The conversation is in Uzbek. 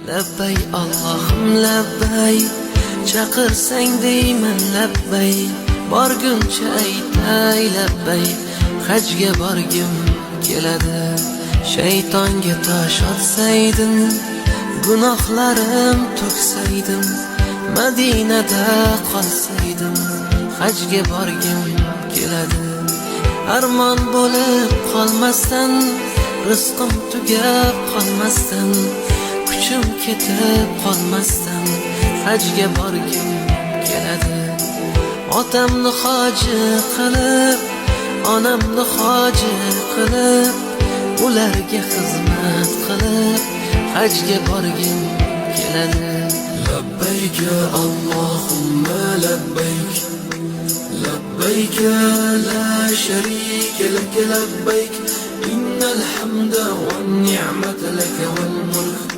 Labbay Allohim labbay, chaqirsang deyman labbay, borguncha aytay labbay, hajga borgim keladi. Shaytonga tosh otsaydim, gunohlarim to'ksaydim, Madinada qolsaydim, hajga borgim keladi. Armon bo'lib qolmasdan, rizqim tugab qolmasdan, kuchim ketib qolmasdan, hajga borgim keladi. Otamni hoji qilib, onamni hoji qilib, ularga xizmat qilib, hajga borgim keladi. Labbayk Allohumma labbayk, labbayk la sharika lak labbayk, innal hamda wan ni'mata lak wal mulk